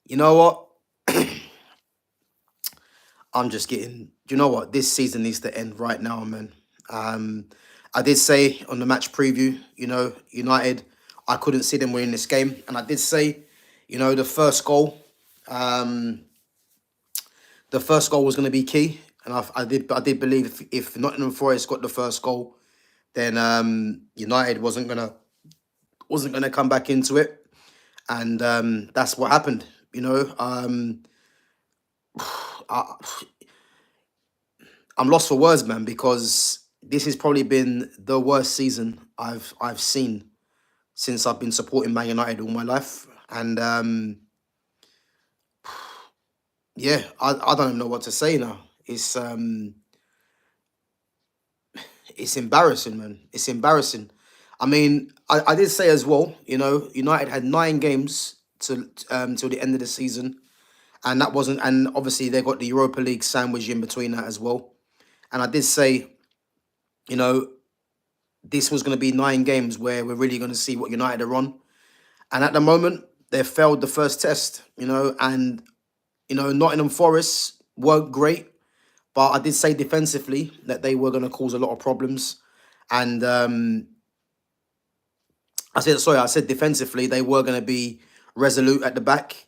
You know what? I'm just getting. You know what? This season needs to end right now, man. Um, I did say on the match preview, United, I couldn't see them winning this game, and I did say, the first goal, um, was going to be key, and I did believe if Nottingham Forest got the first goal, then United wasn't gonna come back into it, and that's what happened. I, I'm lost for words, man, because this has probably been the worst season I've seen since I've been supporting Man United all my life. And yeah, I don't even know what to say now. It's embarrassing, man. It's embarrassing. I mean, I did say as well, United had 9 games till the end of the season, and that wasn't, and obviously they got the Europa League sandwich in between that as well. And I did say, you know, this was going to be 9 games where we're really going to see what United are on. And at the moment, they failed the first test, and Nottingham Forest weren't great, but I did say defensively that they were going to cause a lot of problems. And I said defensively they were going to be resolute at the back,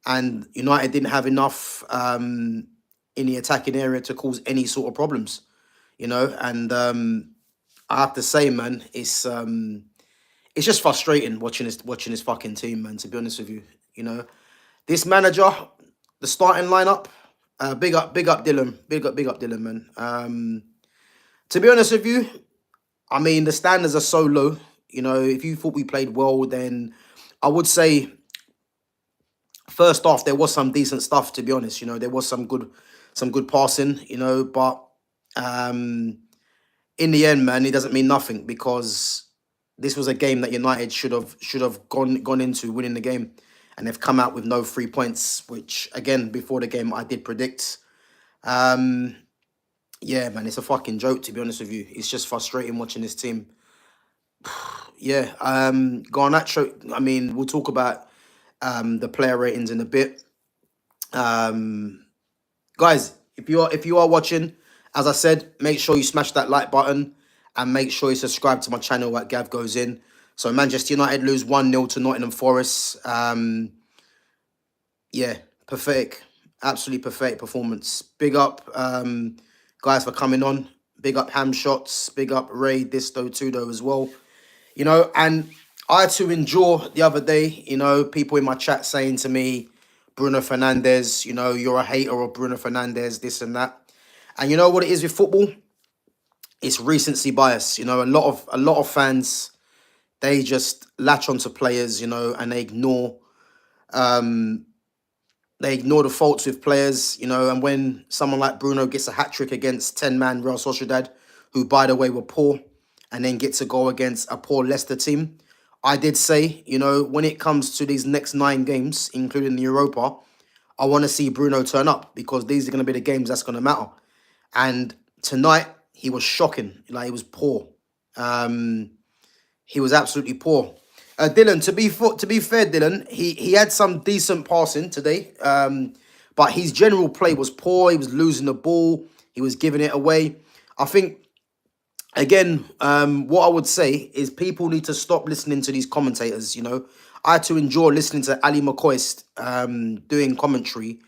and United didn't have enough in the attacking area to cause any sort of problems, And I have to say, man, it's just frustrating watching this fucking team, man. To be honest with you, this manager, the starting lineup, big up Dylan, big up Dylan, man. To be honest with you, I mean the standards are so low. If you thought we played well, then I would say first off there was some decent stuff. To be honest, there was some good passing. But um, in the end, man, it doesn't mean nothing because this was a game that United should have gone into winning the game, and they've come out with no 3 points, which again before the game I did predict. Um, yeah, man, it's a fucking joke to be honest with you. It's just frustrating watching this team. Yeah, Garnacho. I mean, we'll talk about the player ratings in a bit. Um, Guys, if you are watching, as I said, make sure you smash that like button and make sure you subscribe to my channel at Gav Goes In. So Manchester United lose 1-0 to Nottingham Forest. Yeah, pathetic. Absolutely pathetic performance. Big up guys for coming on. Big up Ham Shots. Big up Ray Disto Tudo as well. And I had to endure the other day, people in my chat saying to me, Bruno Fernandes, you're a hater of Bruno Fernandes, this and that. And you know what it is with football? It's recency bias. A lot of fans, they just latch onto players, and they ignore the faults with players, and when someone like Bruno gets a hat trick against 10-man Real Sociedad, who by the way were poor, and then gets a goal against a poor Leicester team, I did say, when it comes to these next 9 games, including the Europa, I want to see Bruno turn up because these are going to be the games that's going to matter. And tonight, he was shocking. Like, he was poor. Um, he was absolutely poor. Dylan, to be fair, Dylan, he had some decent passing today, but his general play was poor. He was losing the ball. He was giving it away. I think again, what I would say is people need to stop listening to these commentators. I had to enjoy listening to Ali McCoist doing commentary,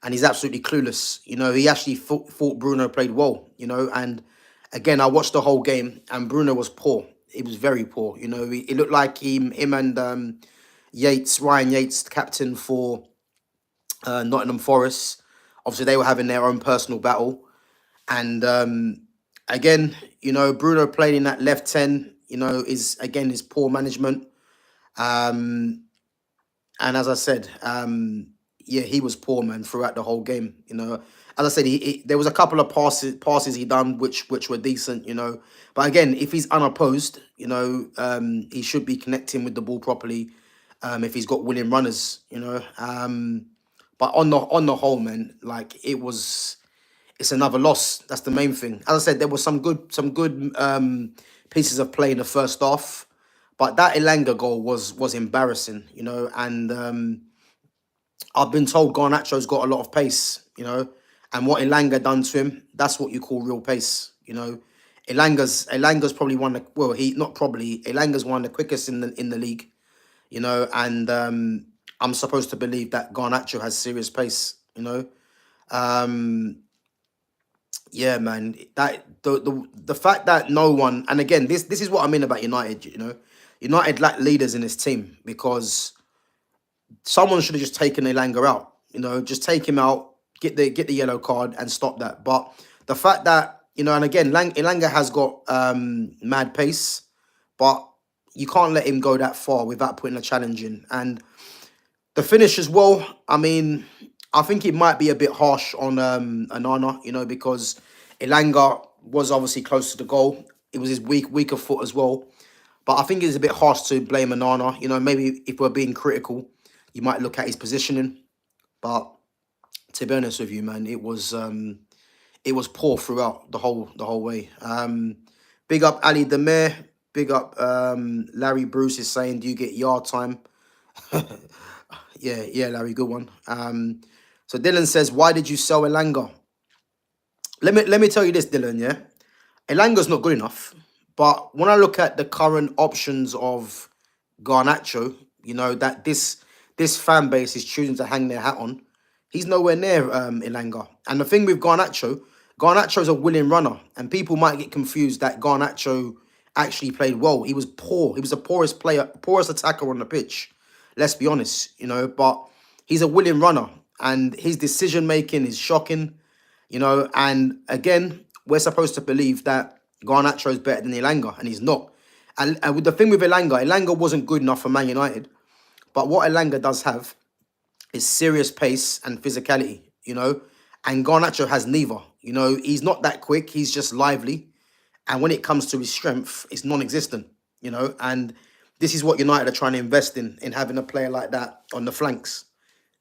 and he's absolutely clueless. He actually thought Bruno played well. And again, I watched the whole game, and Bruno was poor. He was very poor. It looked like him and Ryan Yates, the captain for Nottingham Forest. Obviously, they were having their own personal battle, and again, Bruno playing in that left 10, is poor management. Um, and as I said, yeah, he was poor, man, throughout the whole game. As I said, there was a couple of passes he done which were decent. But again, if he's unopposed, he should be connecting with the ball properly. If he's got winning runners, but on the whole, man, like it's another loss. That's the main thing. As I said, there was some good pieces of play in the first half, But that Elanga goal was embarrassing, and I've been told Garnacho's got a lot of pace, and what Elanga done to him, that's what you call real pace. Elanga's probably one of well, he not probably Elanga's one of the quickest in the league, and I'm supposed to believe that Garnacho has serious pace. Um, yeah, man. That the fact that no one, and again, this is what I mean about United. United lack leaders in this team because someone should have just taken Elanga out. Just take him out, get the yellow card, and stop that. But the fact that and again, Elanga has got mad pace, but you can't let him go that far without putting a challenge in. And the finish as well. I mean, I think it might be a bit harsh on Anana, because Elanga was obviously close to the goal. It was his weaker foot as well. But I think it's a bit harsh to blame Anana. Maybe if we're being critical, you might look at his positioning. But to be honest with you, man, it was poor throughout the whole way. Big up Ali Demir. Big up Larry Bruce is saying, do you get yard time? Yeah, Larry, good one. So Dylan says, why did you sell Elanga? Let me tell you this, Dylan. Yeah, Elanga's not good enough. But when I look at the current options of Garnacho, that this fan base is choosing to hang their hat on. He's nowhere near Elanga. And the thing with Garnacho's a willing runner, and people might get confused that Garnacho actually played well. He was poor. He was the poorest attacker on the pitch. Let's be honest, but he's a willing runner, and his decision making is shocking. And again, we're supposed to believe that Garnacho is better than Elanga, and he's not. And with the thing with Elanga wasn't good enough for Man United. But what Elanga does have is serious pace and physicality. And Garnacho has neither. He's not that quick. He's just lively. And when it comes to his strength, it's non-existent. And this is what United are trying to invest in having a player like that on the flanks.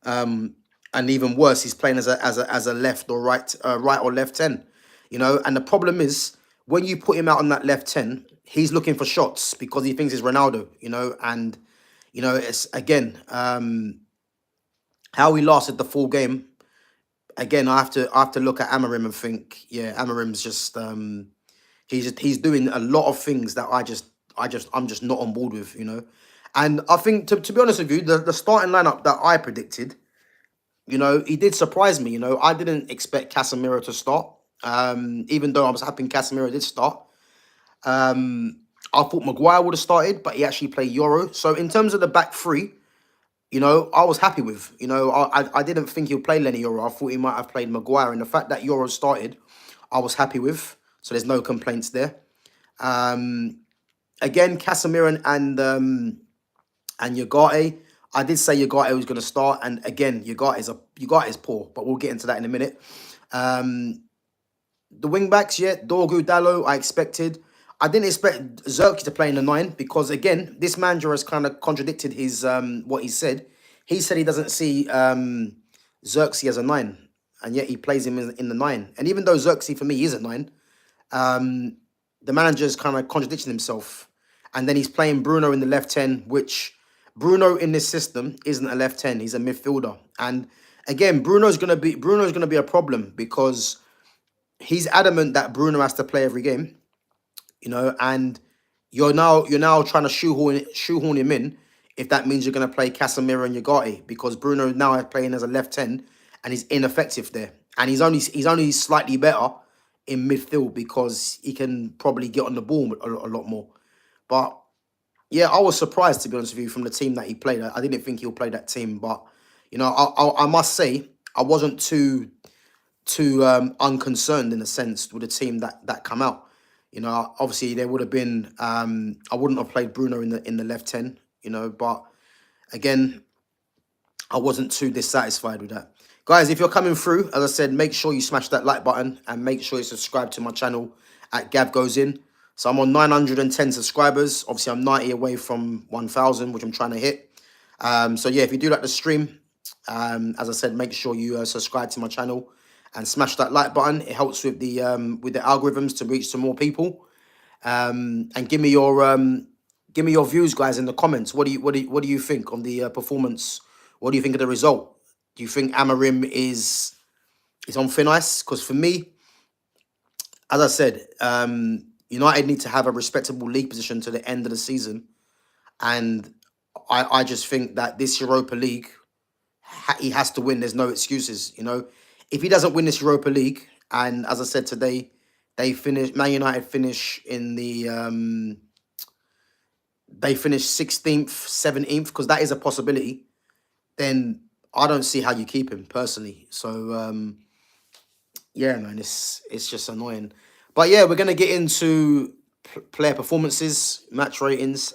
And even worse, he's playing as a left or right or left 10. And the problem is when you put him out on that left 10, he's looking for shots because he thinks it's Ronaldo. And it's again how he lasted the full game. Again, I have to look at Amarim and think, yeah, Amarim's just he's doing a lot of things that I'm just not on board with. And I think to be honest with you, the starting lineup that I predicted, he did surprise me. I didn't expect Casemiro to start. Even though I was happy Casemiro did start. I thought Maguire would have started, but he actually played Euro. So in terms of the back three, I was happy with. I didn't think he'll play Lenny Euro. I thought he might have played Maguire. And the fact that Euro started, I was happy with. So there's no complaints there. Again, Casemiro and Ugarte. I did say Ugarte was going to start, and again, Ugarte is poor, but we'll get into that in a minute. The wing backs, yeah, Dorgu, Dallo, I expected. I didn't expect Zerkzee to play in the 9 because again, this manager has kind of contradicted his what he said. He said he doesn't see Zerkzee as a 9, and yet he plays him in the 9. And even though Zerkzee for me is a 9, the manager's kind of contradicting himself. And then he's playing Bruno in the left 10, which Bruno in this system isn't a left 10. He's a midfielder. And again, Bruno's gonna be a problem because he's adamant that Bruno has to play every game, and you're now trying to shoehorn him in if that means you're gonna play Casemiro and Ugarte because Bruno now is playing as a left 10 and he's ineffective there. And he's only slightly better in midfield because he can probably get on the ball a lot more. But yeah, I was surprised, to be honest with you, from the team that he played. I didn't think he'll play that team, but I must say I wasn't too unconcerned in a sense with the team that come out. Obviously there would have been I wouldn't have played Bruno in the left 10. But again, I wasn't too dissatisfied with that. Guys, if you're coming through, as I said, make sure you smash that like button and make sure you subscribe to my channel at Gav Goes In. So I'm on 910 subscribers. Obviously, I'm 90 away from 1,000, which I'm trying to hit. So yeah, if you do like the stream, as I said, make sure you subscribe to my channel and smash that like button. It helps with the algorithms to reach some more people. And give me your Give me your views, guys, in the comments. What do you think on the performance? What do you think of the result? Do you think Amarim is on thin ice? Because for me, as I said, United need to have a respectable league position to the end of the season, and I just think that this Europa League, he has to win. There's no excuses. If he doesn't win this Europa League, and as I said today, Man United finish in the they finish 16th, 17th, because that is a possibility. Then I don't see how you keep him personally. So yeah, man, it's just annoying. But yeah, we're gonna get into player performances, match ratings.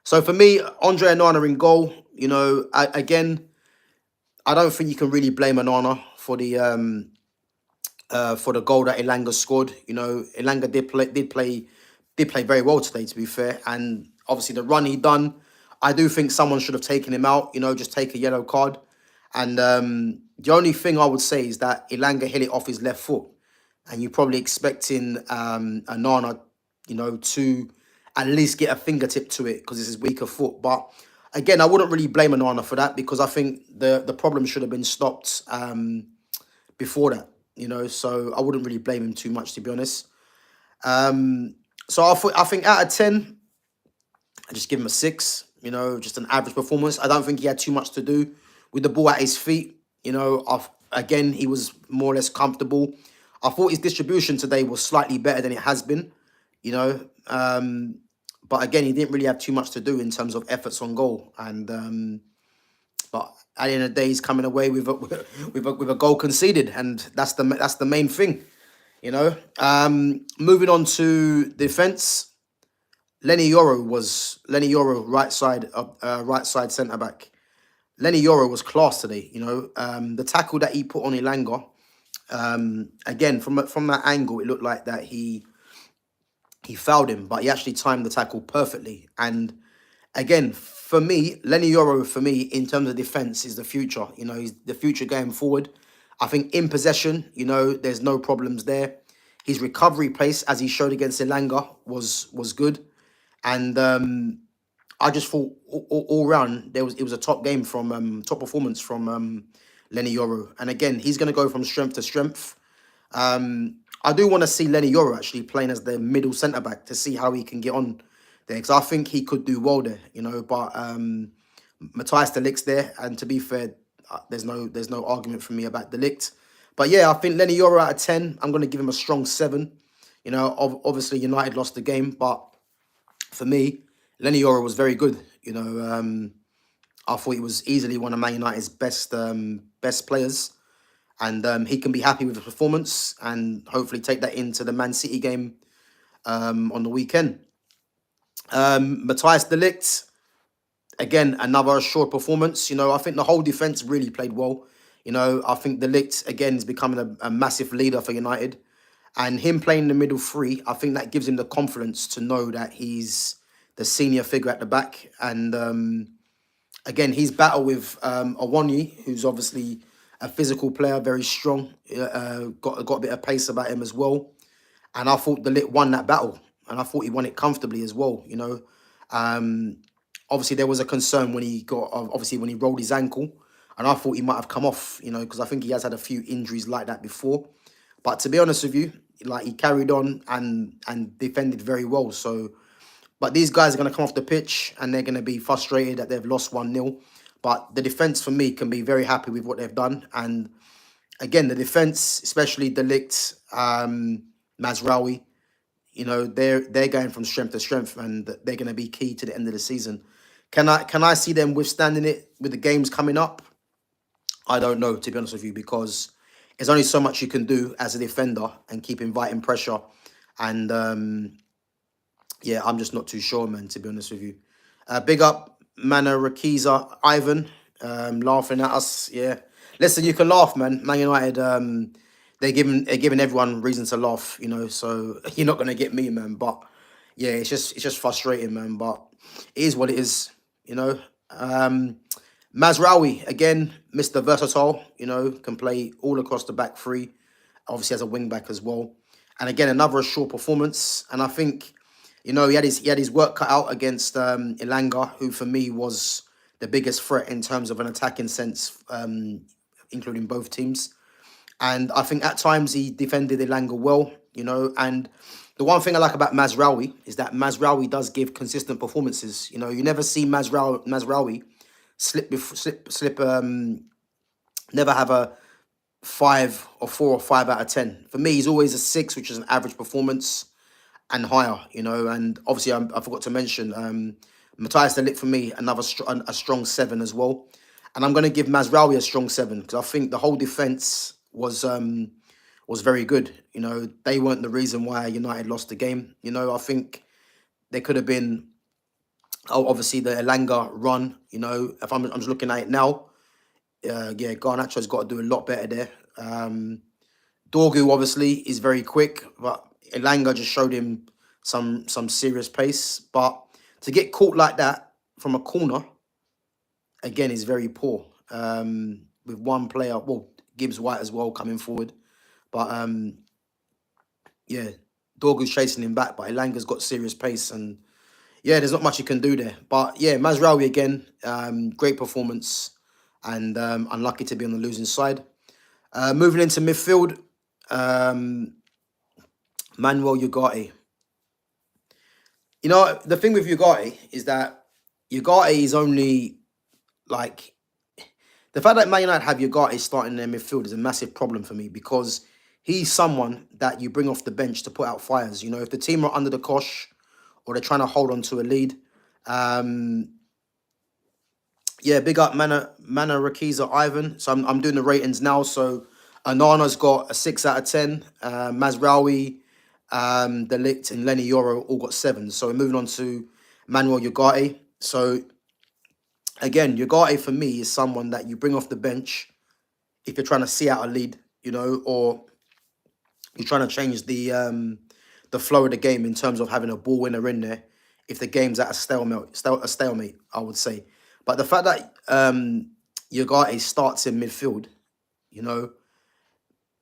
So for me, Andre Onana in goal. Again, I don't think you can really blame Onana for the goal that Elanga scored. Elanga did play very well today, to be fair. And obviously the run he done, I do think someone should have taken him out. Just take a yellow card. And the only thing I would say is that Elanga hit it off his left foot, and you're probably expecting Onana, to at least get a fingertip to it because it's his weaker foot. But again, I wouldn't really blame Onana for that, because I think the problem should have been stopped before that. So I wouldn't really blame him too much, to be honest. So I think out of 10, I just give him a 6. Just an average performance. I don't think he had too much to do with the ball at his feet. Again, he was more or less comfortable. I thought his distribution today was slightly better than it has been. But again, he didn't really have too much to do in terms of efforts on goal. And but at the end of the day, he's coming away with a goal conceded, and that's the main thing. Moving on to defense, Lenny Yoro, right side centre back. Lenny Yoro was class today. The tackle that he put on Elanga. Again, from that angle, it looked like that he fouled him, but he actually timed the tackle perfectly. And again, for me, Lenny Yoro, in terms of defence, is the future. He's the future going forward. I think in possession, there's no problems there. His recovery pace, as he showed against Elanga, was good. And I just thought all round it was a top game top performance from Lenny Yoro. And again, he's going to go from strength to strength. I do want to see Lenny Yoro actually playing as the middle centre back to see how he can get on there, because I think he could do well there. But Matthias de Ligt's there, and to be fair, there's no argument for me about de Ligt. But yeah, I think Lenny Yoro out of 10, I'm going to give him a strong 7. Obviously United lost the game, but for me, Lenny Yoro was very good. I thought he was easily one of Man United's best players, and he can be happy with the performance and hopefully take that into the Man City game on the weekend. Matthias de Ligt, again, another assured performance. I think the whole defence really played well. I think de Ligt, again, is becoming a massive leader for United. And him playing in the middle three, I think that gives him the confidence to know that he's the senior figure at the back. And again, he's battled with Awoniyi, who's obviously a physical player, very strong, got a bit of pace about him as well. And I thought de Ligt won that battle, and I thought he won it comfortably as well. Obviously there was a concern when he rolled his ankle, and I thought he might have come off, because I think he has had a few injuries like that before. But to be honest with you, he carried on and defended very well. So, but these guys are going to come off the pitch and they're going to be frustrated that they've lost 1-0. But the defence, for me, can be very happy with what they've done. And again, the defence, especially de Ligt, Mazraoui, they're going from strength to strength, and they're going to be key to the end of the season. Can I see them withstanding it with the games coming up? I don't know, to be honest with you, because there's only so much you can do as a defender and keep inviting pressure. And yeah, I'm just not too sure, man, to be honest with you. Big up, Mana Rakiza, Ivan, laughing at us. Yeah, listen, you can laugh, man. Man United, they're giving everyone reason to laugh, so you're not going to get me, man. But yeah, it's just frustrating, man. But it is what it is, Mazraoui, again, Mr. Versatile, can play all across the back three. Obviously has a wing back as well. And again, another short performance. And I think, he had his work cut out against Elanga, who for me was the biggest threat in terms of an attacking sense, including both teams. And I think at times he defended Elanga well, And the one thing I like about Mazraoui is that Mazraoui does give consistent performances. You never see Mazraoui slip. Never have a 5 or 4 or 5 out of 10. For me, he's always a 6, which is an average performance and higher. And obviously I forgot to mention Matthias de Ligt for me another a strong 7 as well. And I'm going to give Mazraoui a strong 7 because I think the whole defense was very good. They weren't the reason why United lost the game. I think there could have been, obviously the Elanga run. If I'm just looking at it now, yeah, Garnacho's got to do a lot better there. Dorgu obviously is very quick, but Elanga just showed him some serious pace. But to get caught like that from a corner, again, is very poor. With one player, well, Gibbs White as well coming forward. But yeah, Dorgu's chasing him back, but Elanga's got serious pace, and yeah, there's not much he can do there. But yeah, Mazraoui again, great performance, and unlucky to be on the losing side. Moving into midfield, Manuel Ugarte. The thing with Ugarte is that Ugarte is only like the fact that Man United have Ugarte starting in their midfield is a massive problem for me because he's someone that you bring off the bench to put out fires. If the team are under the cosh or they're trying to hold on to a lead, yeah, big up Mana Rakiza Ivan. So I'm doing the ratings now. So Anana's got a 6 out of 10. Mazraoui, De Ligt, and Lenny Yoro all got 7. So we're moving on to Manuel Ugarte. So again, Ugarte for me is someone that you bring off the bench if you're trying to see out a lead, or you're trying to change the flow of the game in terms of having a ball winner in there. If the game's at a stalemate, I would say. But the fact that Ugarte starts in midfield,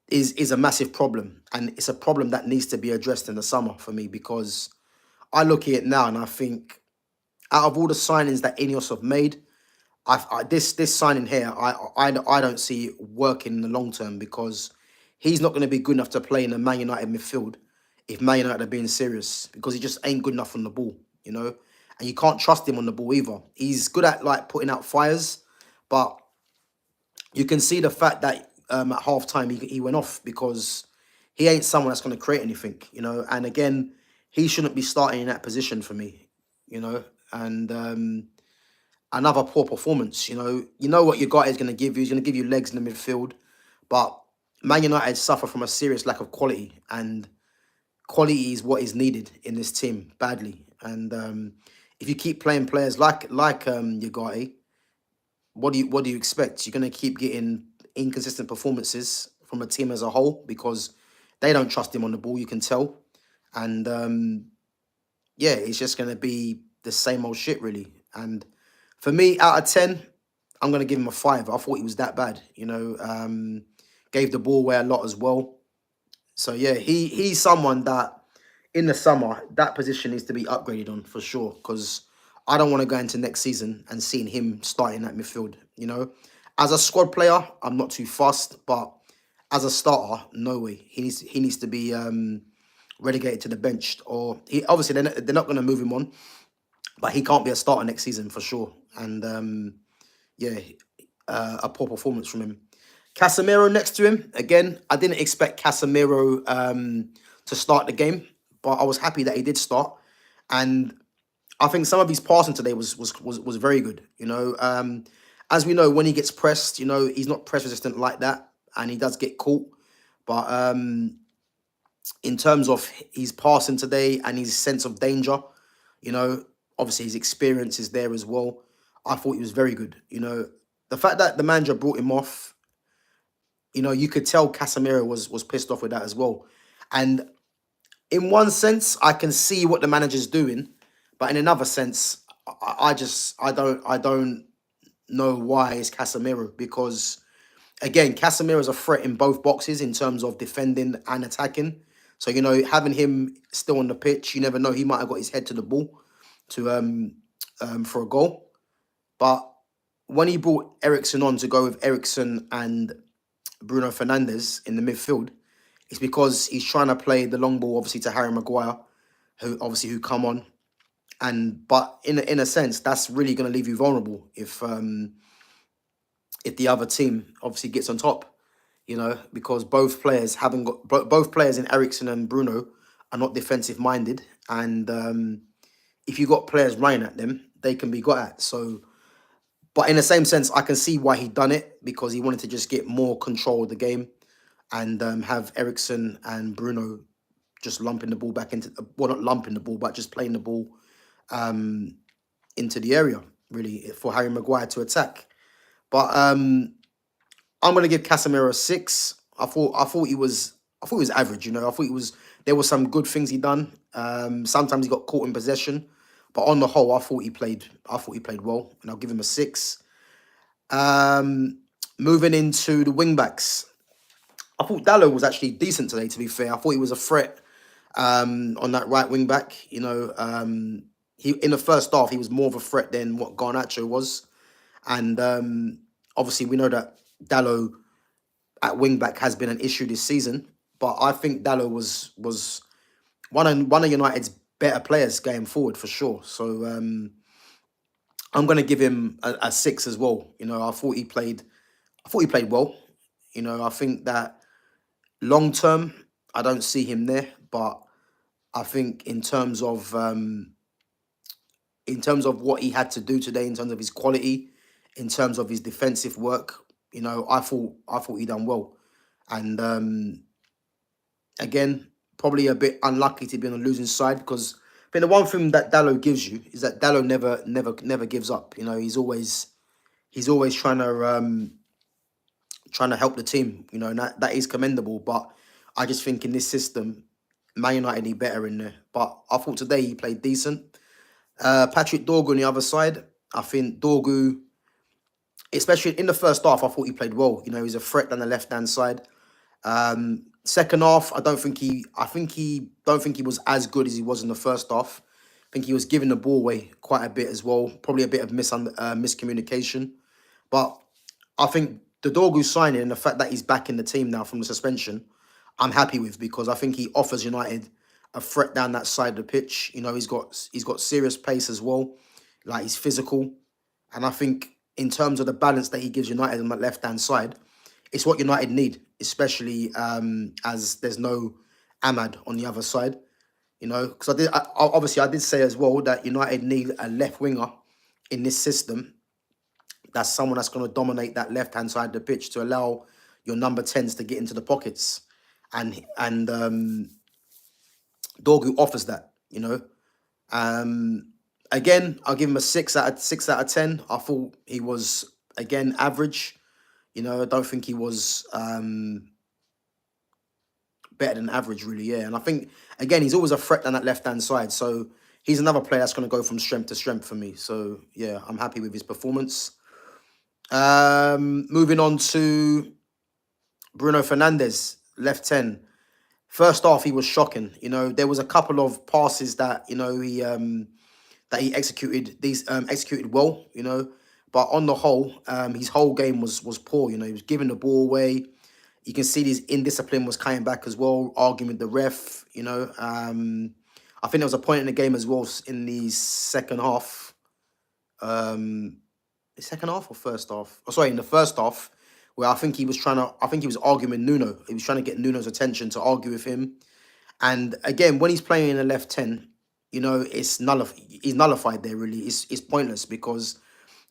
is a massive problem, and it's a problem that needs to be addressed in the summer for me because I look at it now and I think out of all the signings that Ineos have made, this signing here, I don't see it working in the long term because he's not going to be good enough to play in the Man United midfield if Man United are being serious because he just ain't good enough on the ball, and you can't trust him on the ball either. He's good at putting out fires, but you can see the fact that at half time he went off because he ain't someone that's going to create anything, and again, he shouldn't be starting in that position for me, and another poor performance. What your guy is going to give you. He's going to give you legs in the midfield. But Man United suffer from a serious lack of quality. And quality is what is needed in this team badly. And if you keep playing players like your guy, what do you expect? You're going to keep getting inconsistent performances from a team as a whole because they don't trust him on the ball, you can tell. And yeah, it's just going to be the same old shit, really. And for me, out of 10, I'm going to give him a 5. I thought he was that bad, Gave the ball away a lot as well. So, yeah, he's someone that in the summer, that position needs to be upgraded on for sure because I don't want to go into next season and seeing him starting that midfield, As a squad player, I'm not too fussed, but as a starter, no way. He needs to be relegated to the bench, or obviously they're not going to move him on, but he can't be a starter next season for sure. And yeah, a poor performance from him. Casemiro next to him again. I didn't expect Casemiro to start the game, but I was happy that he did start, and I think some of his passing today was very good. As we know, when he gets pressed, he's not press resistant like that, and he does get caught. But in terms of his passing today and his sense of danger, obviously his experience is there as well. I thought he was very good. The fact that the manager brought him off, you could tell Casemiro was pissed off with that as well. And in one sense, I can see what the manager's doing, but in another sense, I don't know why it's Casemiro because again, Casemiro is a threat in both boxes in terms of defending and attacking. So, having him still on the pitch, you never know. He might have got his head to the ball to for a goal. But when he brought Ericsson on to go with Ericsson and Bruno Fernandes in the midfield, it's because he's trying to play the long ball, obviously, to Harry Maguire, who come on. But in a sense, that's really going to leave you vulnerable if the other team obviously gets on top, because both players haven't got both players in Ericsson and Bruno are not defensive minded, and if you got players running at them, they can be got at. So, but in the same sense, I can see why he done it, because he wanted to just get more control of the game and have Ericsson and Bruno just lumping the ball back into, well, not lumping the ball, but just playing the ball into the area, really, for Harry Maguire to attack. But I'm gonna give Casemiro a 6. I thought he was average. I thought there were some good things he done. Sometimes he got caught in possession, but on the whole, I thought he played well, and I'll give him a 6. Moving into the wing backs, I thought Dallo was actually decent today. To be fair, I thought he was a threat on that right wing back. He in the first half he was more of a threat than what Garnacho was, and obviously we know that Dallo at wing back has been an issue this season. But I think Dallo was one of United's better players going forward for sure. So I'm going to give him a 6 as well. I thought he played well. I think that long term, I don't see him there, but I think in terms of what he had to do today, in terms of his quality, in terms of his defensive work, I thought he done well. And again, probably a bit unlucky to be on the losing side, because I think the one thing that Dallo gives you is that Dallo never gives up. He's always trying to help the team. And that is commendable. But I just think in this system, Man United need better in there. But I thought today he played decent. Patrick Dorgu on the other side, I think Dorgu, especially in the first half, I thought he played well. He's a threat down the left hand side. Second half, I don't think he was as good as he was in the first half. I think he was giving the ball away quite a bit as well. Probably a bit of miscommunication. But I think the Dorgu signing and the fact that he's back in the team now from the suspension, I'm happy with, because I think he offers United a threat down that side of the pitch. He's got serious pace as well. Like, he's physical. And I think in terms of the balance that he gives United on that left-hand side, it's what United need, especially as there's no Ahmad on the other side. Because obviously I did say as well that United need a left winger in this system. That's someone that's going to dominate that left-hand side of the pitch to allow your number 10s to get into the pockets. And Dorgu offers that. Again, I'll give him a 6 out of 10. I thought he was, again, average. I don't think he was better than average, really, yeah. And I think, again, he's always a threat on that left-hand side. So he's another player that's going to go from strength to strength for me. So, yeah, I'm happy with his performance. Moving on to Bruno Fernandes, left 10. First half, he was shocking. There was a couple of passes that, he executed well, But on the whole, his whole game was poor. He was giving the ball away. You can see his indiscipline was coming back as well, arguing with the ref. I think there was a point in the game as well in the second half. The second half or first half? Oh, sorry, in the first half, where I think he was arguing with Nuno. He was trying to get Nuno's attention to argue with him. And again, when he's playing in the left 10, he's nullified there, really. It's pointless, because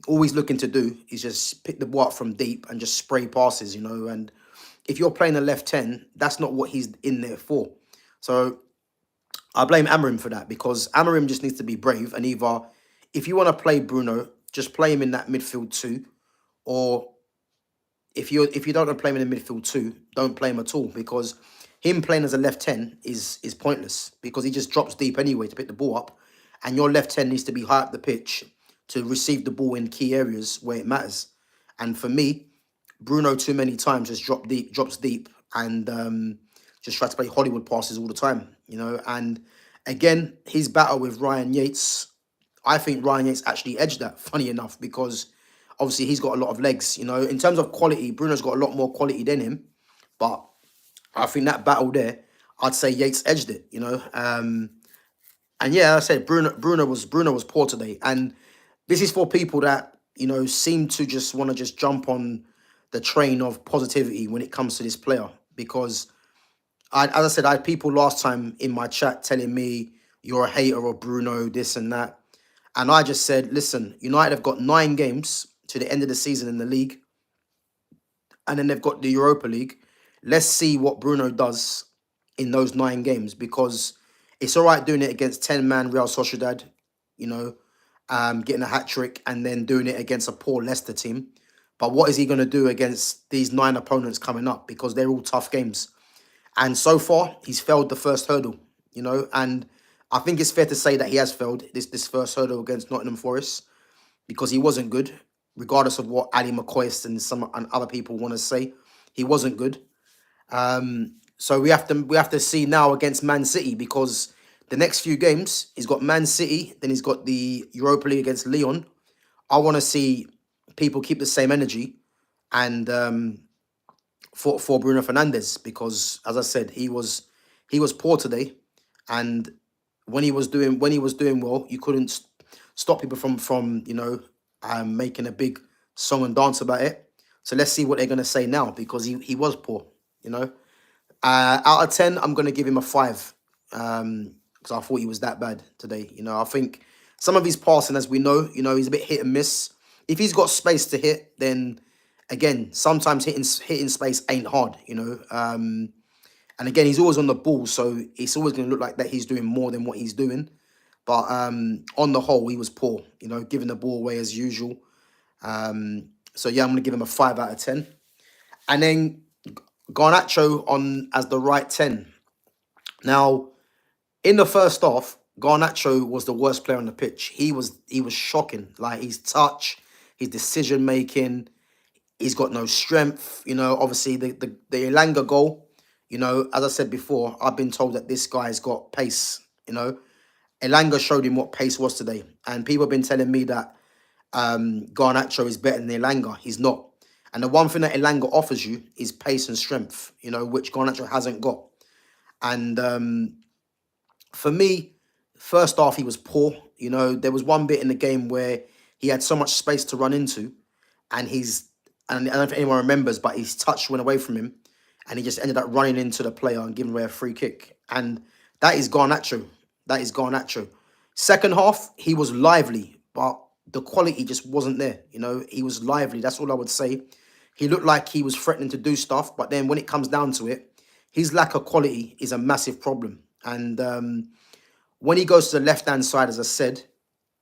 all he's looking to do is just pick the ball up from deep and just spray passes, And if you're playing the left 10, that's not what he's in there for. So I blame Amorim for that, because Amorim just needs to be brave, and either, if you want to play Bruno, just play him in that midfield 2, or if you don't want to play him in the midfield 2, don't play him at all, because him playing as a left 10 is pointless, because he just drops deep anyway to pick the ball up, and your left 10 needs to be high up the pitch to receive the ball in key areas where it matters. And for me, Bruno too many times just drops deep and just try to play Hollywood passes all the time, And again, his battle with Ryan Yates, I think Ryan Yates actually edged that, funny enough, because obviously he's got a lot of legs, In terms of quality, Bruno's got a lot more quality than him. But I think that battle there, I'd say Yates edged it. And yeah, I said Bruno was poor today. And this is for people that, seem to just want to just jump on the train of positivity when it comes to this player. Because as I said, I had people last time in my chat telling me you're a hater of Bruno, this and that. And I just said, listen, United have got 9 games to the end of the season in the league, and then they've got the Europa League. Let's see what Bruno does in those 9 games, because it's all right doing it against 10-man Real Sociedad, you know, getting a hat trick and then doing it against a poor Leicester team. But what is he going to do against these 9 opponents coming up? Because they're all tough games. And so far, he's failed the first hurdle, and I think it's fair to say that he has failed this first hurdle against Nottingham Forest, because he wasn't good, regardless of what Ali McCoist and other people want to say. He wasn't good. So we have to see now against Man City, because the next few games he's got Man City, then he's got the Europa League against Lyon. I want to see people keep the same energy, and for Bruno Fernandes, because as I said, he was poor today, and when he was doing well, you couldn't stop people from making a big song and dance about it. So let's see what they're gonna say now, because he was poor, you know. Out of 10, I'm gonna give him a 5, because I thought he was that bad today. I think some of his passing, as we know, he's a bit hit and miss. If he's got space to hit, then again, sometimes hitting space ain't hard. And again, he's always on the ball, so it's always going to look like that he's doing more than what he's doing. But on the whole, he was poor, giving the ball away as usual. So yeah, I'm going to give him a 5 out of 10. And then Garnacho on as the right 10. Now, in the first half, Garnacho was the worst player on the pitch. He was shocking. Like, his touch, his decision making, he's got no strength. Obviously the Elanga goal, as I said before, I've been told that this guy's got pace. Elanga showed him what pace was today. And people have been telling me that Garnacho is better than Elanga. He's not. And the one thing that Elanga offers you is pace and strength, which Garnacho hasn't got. And for me, first half, he was poor. There was one bit in the game where he had so much space to run into, and I don't know if anyone remembers, but his touch went away from him, and he just ended up running into the player and giving away a free kick. And that is Garnacho. That is Garnacho. Second half, he was lively, but the quality just wasn't there. He was lively. That's all I would say. He looked like he was threatening to do stuff, but then when it comes down to it, his lack of quality is a massive problem. And when he goes to the left-hand side, as I said,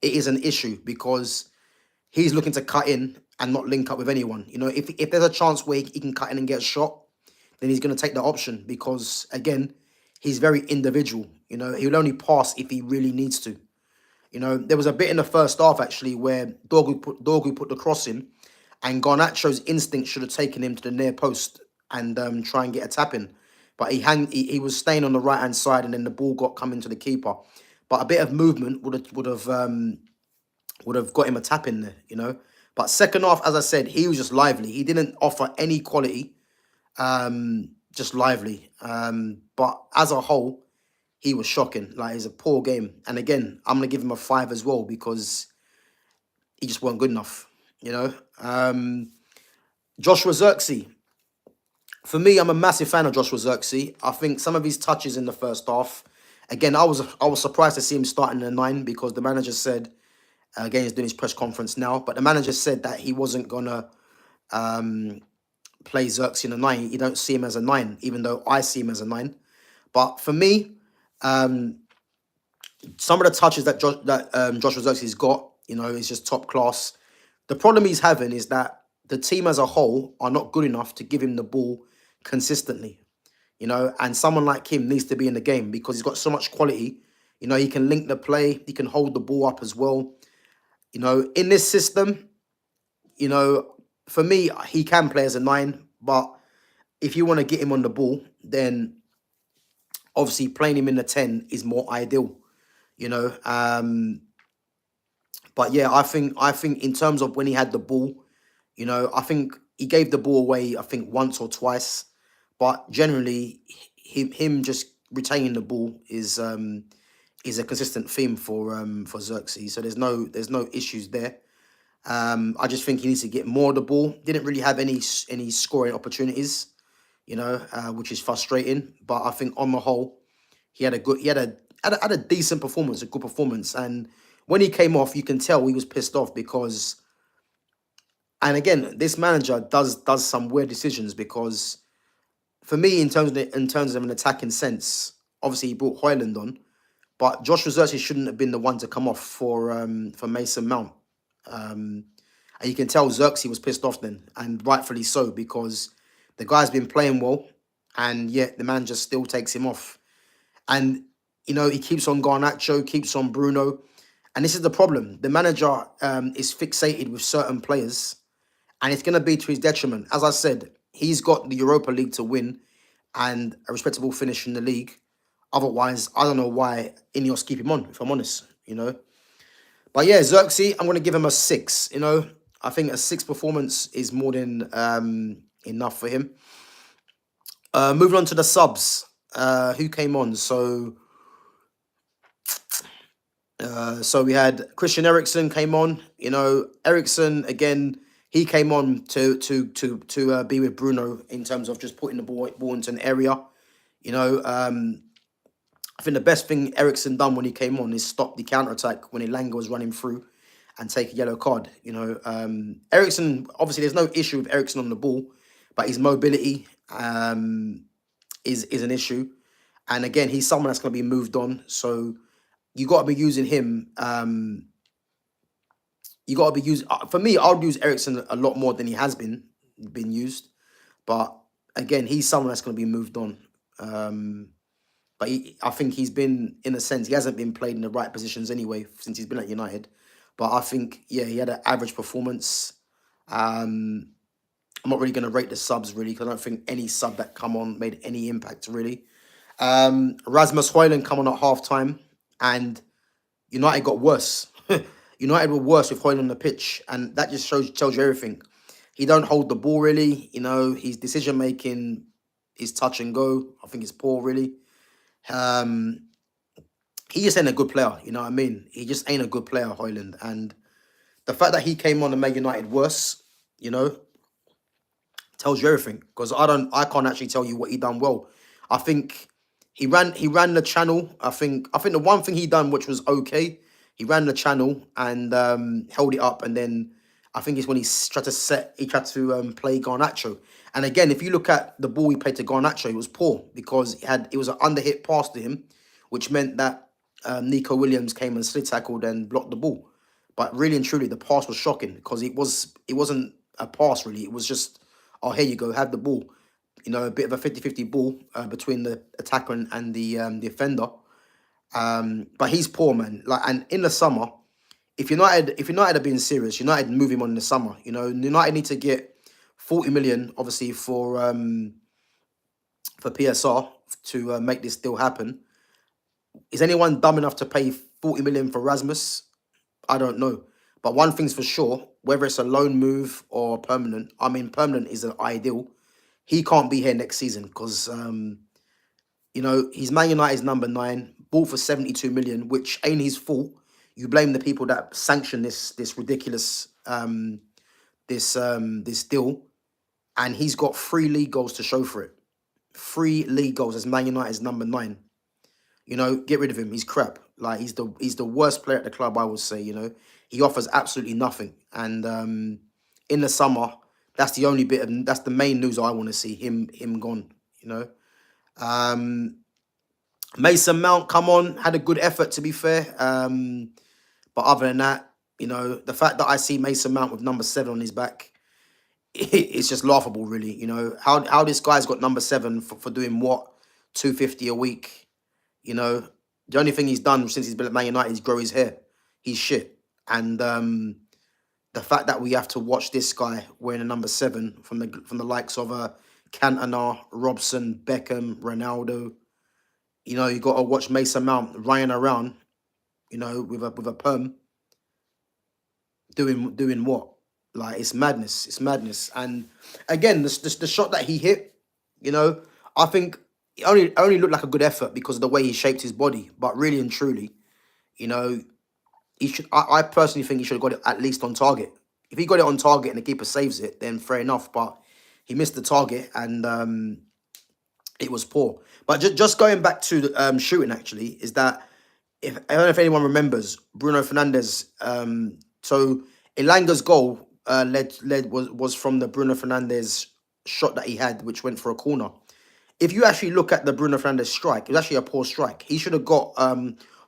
it is an issue, because he's looking to cut in and not link up with anyone. If there's a chance where he can cut in and get a shot, then he's going to take that option, because, again, he's very individual. He'll only pass if he really needs to. There was a bit in the first half, actually, where Dorgu put the cross in, and Garnacho's instinct should have taken him to the near post and try and get a tap in. But he was staying on the right-hand side, and then the ball got coming to the keeper. But a bit of movement would have got him a tap in there, But second half, as I said, he was just lively. He didn't offer any quality, just lively. But as a whole, he was shocking. Like, it's a poor game. And again, I'm going to give him a 5 as well, because he just weren't good enough, Joshua Zirkzee. For me, I'm a massive fan of Joshua Zirkzee. I think some of his touches in the first half, again, I was surprised to see him starting in the 9, because the manager said, again, he's doing his press conference now, but the manager said that he wasn't going to play Zirkzee in the 9. You don't see him as a 9, even though I see him as a 9. But for me, some of the touches that Joshua Zirkzee's got, is just top class. The problem he's having is that the team as a whole are not good enough to give him the ball consistently, and someone like him needs to be in the game, because he's got so much quality. He can link the play, he can hold the ball up as well. In this system, for me, he can play as a 9, but if you want to get him on the ball, then Obviously, playing him in the 10 is more ideal, you know. But yeah, I think in terms of when he had the ball, I think he gave the ball away. I think once or twice, but generally, him just retaining the ball is a consistent theme for Xerxes. So there's no issues there. I just think he needs to get more of the ball. Didn't really have any scoring opportunities, which is frustrating. But I think on the whole, he had a decent performance, a good performance. And when he came off, you can tell he was pissed off because, and again, this manager does some weird decisions because for me, in terms of an attacking sense, obviously he brought Hoyland on, but Josh Reserti shouldn't have been the one to come off for Mason Mount. Um, and you can tell Xerxes was pissed off then, and rightfully so, because the guy's been playing well, and yet the man just still takes him off. And he keeps on Garnacho, keeps on Bruno, and this is the problem. The manager is fixated with certain players, and it's going to be to his detriment. As I said, he's got the Europa League to win and a respectable finish in the league. Otherwise, I don't know why Ineos keep him on, if I'm honest, But yeah, Xerxes, I'm going to give him a 6, I think a 6 performance is more than enough for him. Moving on to the subs, who came on? So we had Christian Eriksen came on. Eriksen again. He came on to be with Bruno in terms of just putting the ball into an area. I think the best thing Eriksen done when he came on is stop the counter attack when Elanga was running through and take a yellow card. Eriksen, obviously there's no issue with Eriksen on the ball, but his mobility is an issue. And again, he's someone that's going to be moved on. So you got to be using him. You got to be using. For me, I would use Eriksen a lot more than he has been used. But again, he's someone that's going to be moved on. But I think he's been, in a sense, he hasn't been played in the right positions anyway since he's been at United. But I think, yeah, he had an average performance. I'm not really going to rate the subs, really, because I don't think any sub that come on made any impact, really. Rasmus Højlund come on at half-time, and United got worse. United were worse with Højlund on the pitch, and that just tells you everything. He don't hold the ball, really. His decision-making is touch and go. I think it's poor, really. He just ain't a good player, you know what I mean? He just ain't a good player, Højlund. And the fact that he came on and made United worse, tells you everything. Because I can't actually tell you what he done well. I think he ran the channel. I think the one thing he done which was okay, he ran the channel and held it up, and then I think it's when he tried to play Garnacho. And again, if you look at the ball he played to Garnacho, it was poor because it was an underhit pass to him, which meant that Nico Williams came and slid tackled and blocked the ball. But really and truly, the pass was shocking because it wasn't a pass really. It was just, oh, here you go, have the ball. A bit of a 50-50 ball between the attacker and the defender. But he's poor, man. And in the summer, if United are being serious, United move him on in the summer. United need to get 40 million, obviously, for PSR to make this deal happen. Is anyone dumb enough to pay 40 million for Rasmus? I don't know. But one thing's for sure, whether it's a loan move or permanent, I mean, permanent is an ideal. He can't be here next season because, he's Man United's number 9, bought for 72 million, which ain't his fault. You blame the people that sanctioned this ridiculous this deal, and he's got 3 league goals to show for it. 3 league goals as Man United's number 9. Get rid of him. He's crap. Like he's the worst player at the club, I would say. He offers absolutely nothing. And in the summer, that's the main news I want to see. Him gone. Mason Mount come on, had a good effort to be fair. But other than that, the fact that I see Mason Mount with number 7 on his back, it's just laughable, really. How this guy's got number 7 for doing what, 250 a week. The only thing he's done since he's been at Man United is grow his hair. He's shit. And the fact that we have to watch this guy wearing a number 7 from the likes of Cantona, Robson, Beckham, Ronaldo, You know, you got to watch Mason Mount running around, with a perm, doing what? Like, it's madness. It's madness. And again, the shot that he hit, you know, I think it only looked like a good effort because of the way he shaped his body. But really and truly, you know, he should. I personally think he should have got it at least on target. If he got it on target and the keeper saves it, then fair enough. But he missed the target, and it was poor. But just going back to the shooting, actually, is that, if I don't know if anyone remembers Bruno Fernandes. So Elanga's goal led was from the Bruno Fernandes shot that he had, which went for a corner. If you actually look at the Bruno Fernandes strike, it was actually a poor strike. He should have got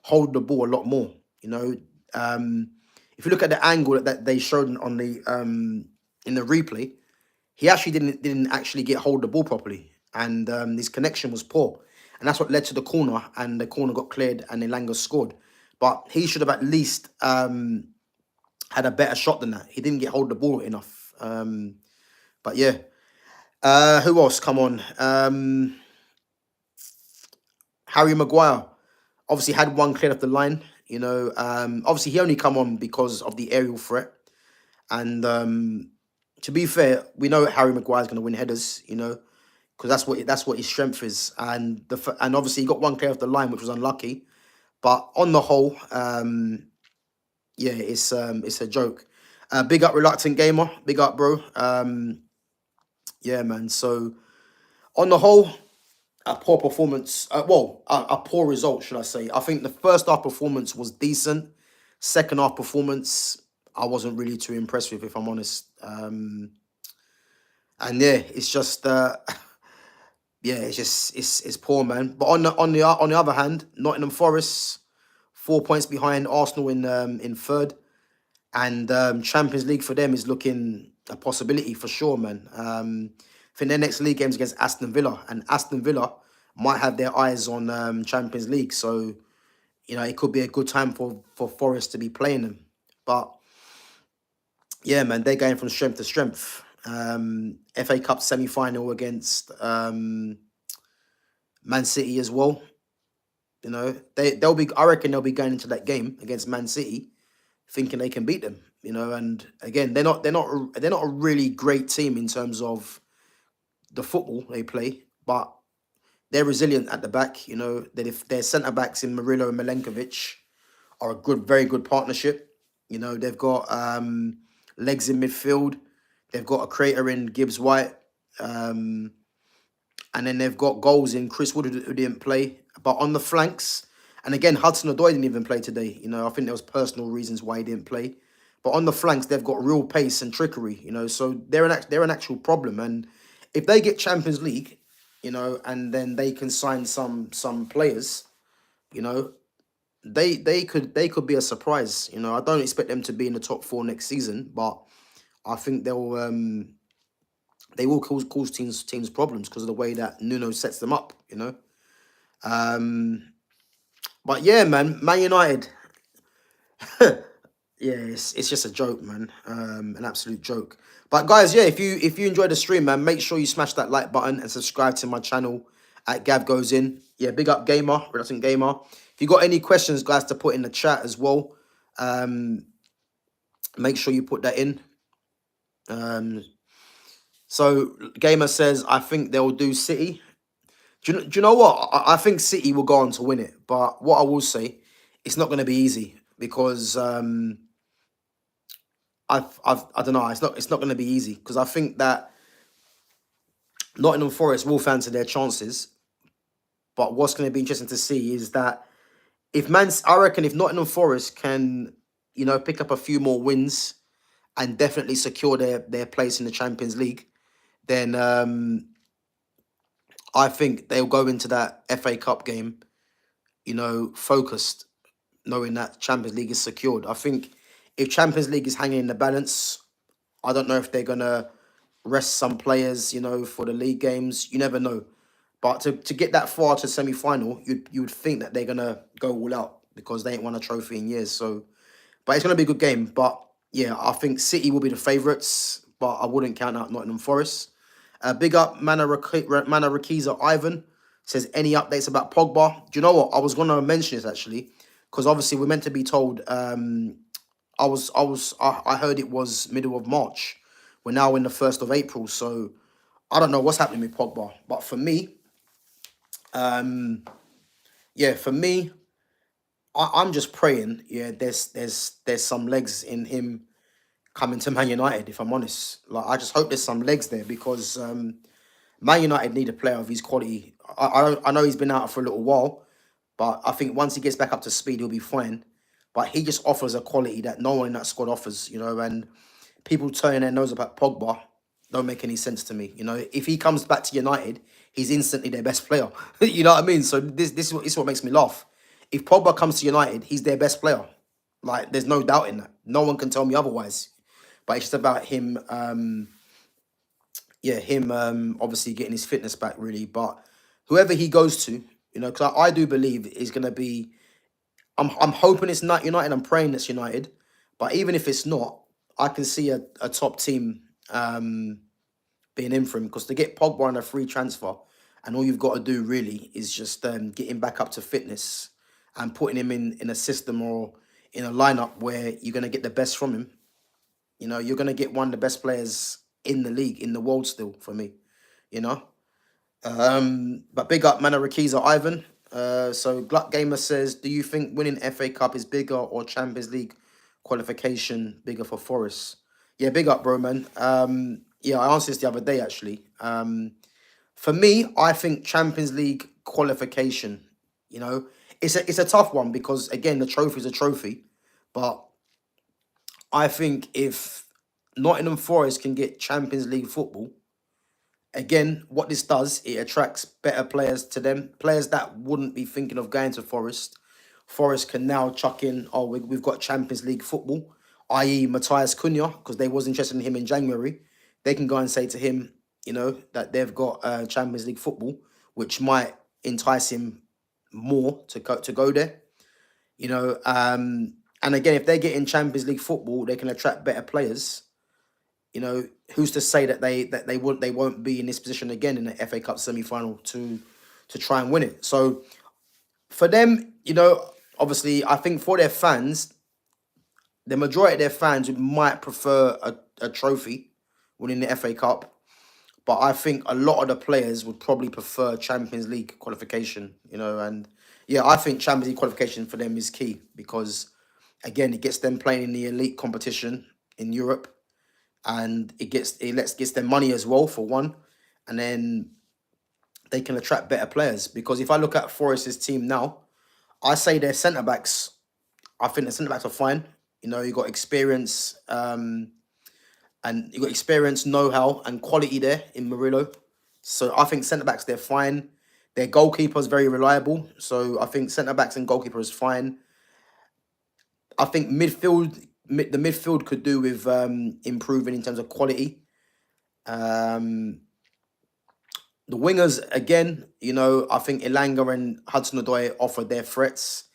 hold the ball a lot more. You know, if you look at the angle that they showed on the in the replay, he actually didn't actually get hold of the ball properly, and his connection was poor, and that's what led to the corner. And the corner got cleared, and Elanga scored. But he should have at least had a better shot than that. He didn't get hold of the ball enough. But yeah, who else? Come on, Harry Maguire obviously had one cleared off the line. You know, obviously he only come on because of the aerial threat, and to be fair, we know Harry Maguire's going to win headers. You know, because that's what his strength is, and and obviously he got one clear off the line, which was unlucky. But on the whole, yeah, it's a joke. Big up reluctant gamer, big up bro. Yeah, man. So on the whole, a poor performance. A poor result, should I say? I think the first half performance was decent. Second half performance, I wasn't really too impressed with, if I'm honest. And yeah, it's just yeah, it's poor, man. But on the other hand, Nottingham Forest 4 points behind Arsenal in third, and Champions League for them is looking a possibility for sure, man. I think their next league game's against Aston Villa, and Aston Villa might have their eyes on Champions League, so it could be a good time for Forest to be playing them. But yeah, man, they're going from strength to strength. FA Cup semi-final against Man City as well. They'll be. I reckon they'll be going into that game against Man City, thinking they can beat them. And again, they're not a really great team in terms of the football they play, but they're resilient at the back. That if their centre backs in Murillo and Milenkovic are a very good partnership. They've got legs in midfield. They've got a creator in Gibbs White. And then they've got goals in Chris Wood, who didn't play. But on the flanks, and again, Hudson-Odoi didn't even play today. I think there was personal reasons why he didn't play. But on the flanks, they've got real pace and trickery. So they're an actual problem. And if they get Champions League, and then they can sign some players, they could be a surprise. I don't expect them to be in the top four next season, but I think they will cause teams problems because of the way that Nuno sets them up. But yeah, Man United. Yeah, it's just a joke, man. An absolute joke. But guys, yeah, if you enjoyed the stream, man, make sure you smash that like button and subscribe to my channel at Gav Goes In. Yeah, big up Gamer, Reluctant Gamer. If you got any questions, guys, to put in the chat as well, make sure you put that in. So Gamer says, I think they'll do City. Do you know what? I think City will go on to win it. But what I will say, it's not going to be easy because I don't know. It's not going to be easy because I think that Nottingham Forest will fancy their chances. But what's going to be interesting to see is that I reckon if Nottingham Forest can, pick up a few more wins and definitely secure their place in the Champions League, then I think they'll go into that FA Cup game, focused, knowing that Champions League is secured. I think if Champions League is hanging in the balance, I don't know if they're going to rest some players, for the league games. You never know. But to get that far to semi-final, you would think that they're going to go all out because they ain't won a trophy in years. But it's going to be a good game. But yeah, I think City will be the favourites, but I wouldn't count out Nottingham Forest. Big up Mana Rakiza Ivan Says any updates about Pogba? Do you know what? I was gonna mention this actually, because obviously we're meant to be told. I heard it was middle of March. We're now in the 1st of April, so I don't know what's happening with Pogba. But for me, um, yeah, for me, I'm just praying. Yeah, there's some legs in him coming to Man United. If I'm honest, like I just hope there's some legs there because Man United need a player of his quality. I know he's been out for a little while, but I think once he gets back up to speed, he'll be fine. But he just offers a quality that no one in that squad offers, and people turning their nose up at Pogba don't make any sense to me. If he comes back to United, he's instantly their best player. You know what I mean? So this is what makes me laugh. If Pogba comes to United, he's their best player. Like there's no doubt in that. No one can tell me otherwise. But it's just about him. Him obviously getting his fitness back really. But whoever he goes to, because I do believe is going to be. I'm hoping it's not United. I'm praying it's United. But even if it's not, I can see a top team being in for him because to get Pogba on a free transfer and all you've got to do really is just get him back up to fitness and putting him in a system or in a lineup where you're going to get the best from him. You're going to get one of the best players in the league, in the world still for me, you know. But big up Manarakiza Ivan. So Gluck Gamer says, do you think winning FA Cup is bigger or Champions League qualification bigger for Forest? Yeah, big up, bro, man. Yeah, I answered this the other day actually. For me, I think Champions League qualification. You know, it's a tough one because again, the trophy is a trophy, but I think if Nottingham Forest can get Champions League football, again, what this does, it attracts better players to them, players that wouldn't be thinking of going to Forest. Forest can now chuck in, oh, we've got Champions League football, i.e. Matthias Cunha, because they was interested in him in January. They can go and say to him, that they've got Champions League football, which might entice him more to go there. And again, if they get in Champions League football, they can attract better players. Who's to say that they won't be in this position again in the FA Cup semi-final to try and win it. So for them, obviously, I think for their fans, the majority of their fans might prefer a trophy winning the FA Cup. But I think a lot of the players would probably prefer Champions League qualification, and yeah, I think Champions League qualification for them is key because, again, it gets them playing in the elite competition in Europe, and gets them money as well for one, and then they can attract better players. Because if I look at Forest's team now, I say their centre backs. I think the centre backs are fine. You got experience, and you got experience, know-how, and quality there in Murillo. So I think centre backs they're fine. Their goalkeeper is very reliable. So I think centre backs and goalkeeper is fine. I think the midfield could do with improving in terms of quality. The wingers again, I think Elanga and Hudson-Odoi offer their threats.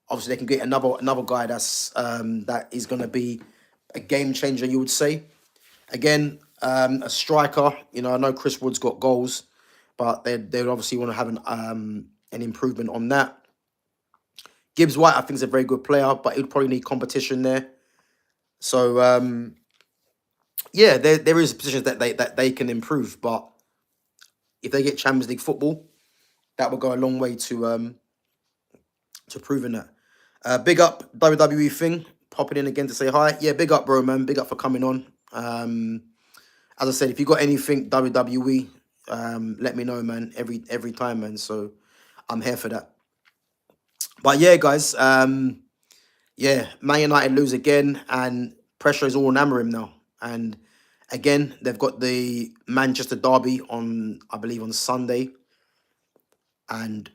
Obviously, they can get another guy that is going to be a game changer. You would say. Again, a striker. I know Chris Wood's got goals, but they'd obviously want to have an improvement on that. Gibbs White, I think, is a very good player, but he'd probably need competition there. So yeah, there is positions that they can improve, but if they get Champions League football, that will go a long way to proving that. Big up WWE thing, popping in again to say hi. Yeah, big up, bro, man. Big up for coming on. As I said, if you got anything WWE, let me know, man. Every time, man. So I'm here for that. But yeah, guys. Yeah, Man United lose again, and pressure is all on Amorim now. And again, they've got the Manchester derby on, I believe, on Sunday. And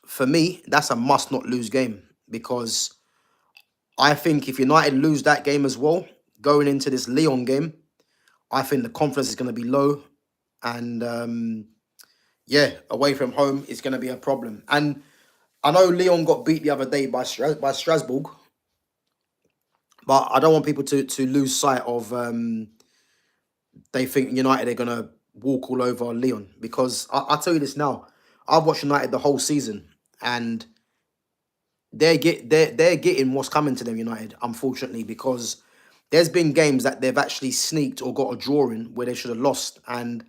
for me, that's a must-not-lose game because I think if United lose that game as well, going into this Lyon game, I think the confidence is going to be low. And yeah, away from home is going to be a problem. And I know Lyon got beat the other day by Strasbourg, but I don't want people to lose sight of they think United are going to walk all over Lyon because I'll tell you this now. I've watched United the whole season, and they're getting what's coming to them. United, unfortunately, because there's been games that they've actually sneaked or got a draw in where they should have lost, and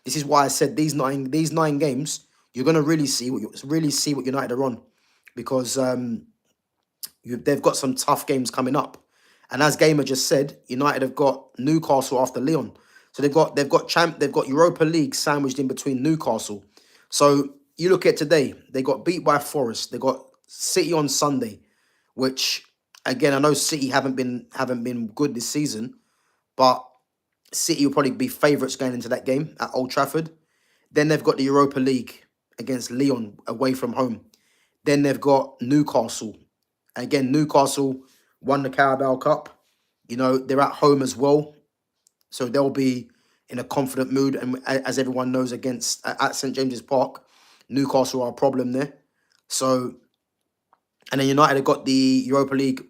this is why I said these nine games you're gonna really see what United are on, because they've got some tough games coming up. And as Gamer just said, United have got Newcastle after Leon. So they've got Europa League sandwiched in between Newcastle. So you look at today, they got beat by Forest. They got City on Sunday, which again I know City haven't been good this season, but City will probably be favourites going into that game at Old Trafford. Then they've got the Europa League against Leon away from home. Then they've got Newcastle. Again, Newcastle won the Carabao Cup. They're at home as well. So they'll be in a confident mood. And as everyone knows, at St. James's Park, Newcastle are a problem there. So, and then United have got the Europa League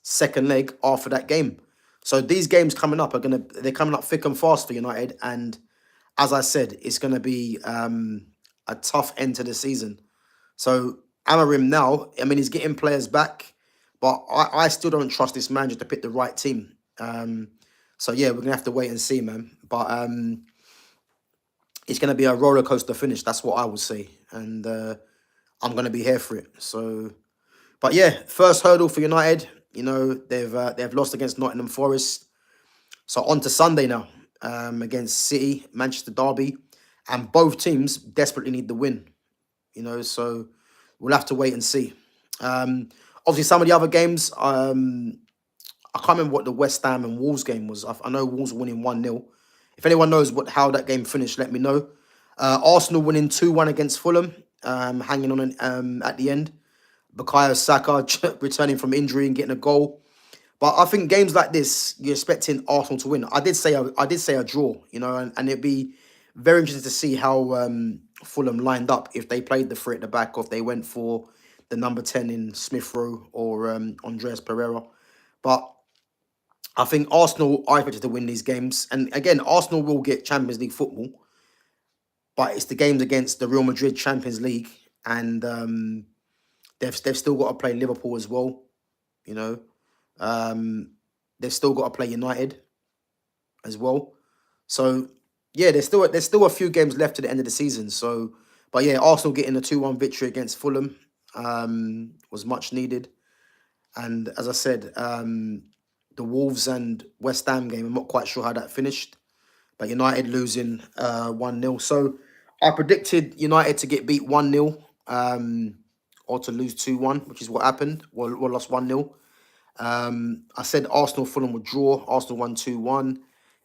second leg after that game. So these games coming up they're coming up thick and fast for United. And as I said, it's gonna be a tough end to the season. So Amarim now, I mean, he's getting players back, but I still don't trust this manager to pick the right team. So yeah, we're gonna have to wait and see, man. But it's gonna be a roller coaster finish. That's what I would say, and I'm gonna be here for it. So, but yeah, first hurdle for United. They've lost against Nottingham Forest. So on to Sunday now, against City, Manchester Derby, and both teams desperately need the win. So we'll have to wait and see. Obviously, some of the other games, I can't remember what the West Ham and Wolves game was. I know Wolves were winning 1-0. If anyone knows how that game finished, let me know. Arsenal winning 2-1 against Fulham, hanging on at the end. Bukayo Saka returning from injury and getting a goal. But I think games like this, you're expecting Arsenal to win. I did say a draw, and it'd be very interesting to see how Fulham lined up, if they played the three at the back or if they went for the number 10 in Smith Rowe or Andreas Pereira. But I think Arsenal are expected to win these games. And again, Arsenal will get Champions League football, but it's the games against the Real Madrid Champions League, and they've still got to play Liverpool as well. They've still got to play United as well. So yeah, there's still a few games left to the end of the season. So, but yeah, Arsenal getting a 2-1 victory against Fulham was much needed. And as I said, the Wolves and West Ham game, I'm not quite sure how that finished, but United losing 1-0. So I predicted United to get beat 1-0 or to lose 2-1, which is what happened. We lost 1-0. I said Arsenal Fulham would draw. Arsenal won 2-1.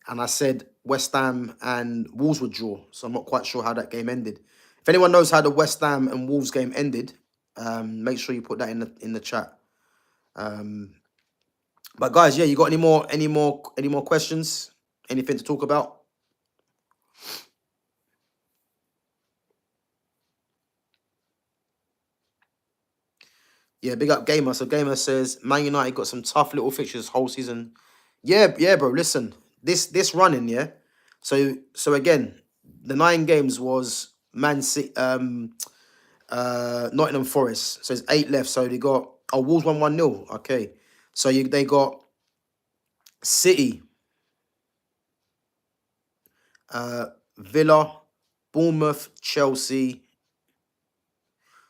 And I said West Ham and Wolves would draw. So I'm not quite sure how that game ended. If anyone knows how the West Ham and Wolves game ended, make sure you put that in the chat. But guys, yeah, you got any more questions? Anything to talk about? Yeah, big up Gamer. So Gamer says Man United got some tough little fixtures whole season. Yeah, bro. Listen, this running, yeah. So again, the 9 games was Man City, Nottingham Forest. So there's 8 left. So they got Wolves won 1-0. Okay, so they got City, Villa, Bournemouth, Chelsea.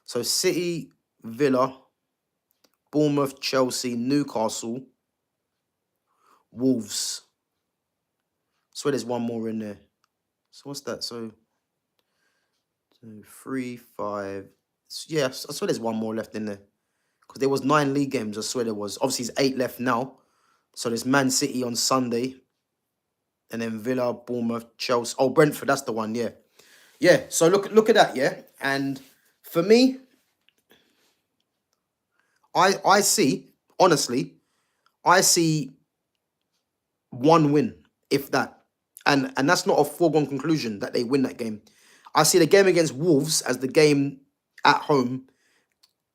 So City, Villa, Bournemouth, Chelsea, Newcastle, Wolves. I swear there's one more in there. So what's that? So 3, 5. Yeah, I swear there's one more left in there. Because there was 9 league games, I swear there was. Obviously, it's 8 left now. So there's Man City on Sunday. And then Villa, Bournemouth, Chelsea. Oh, Brentford, that's the one, yeah. Yeah, so look at that, yeah. And for me, I see, honestly, I see one win, if that. And that's not a foregone conclusion that they win that game. I see the game against Wolves as the game at home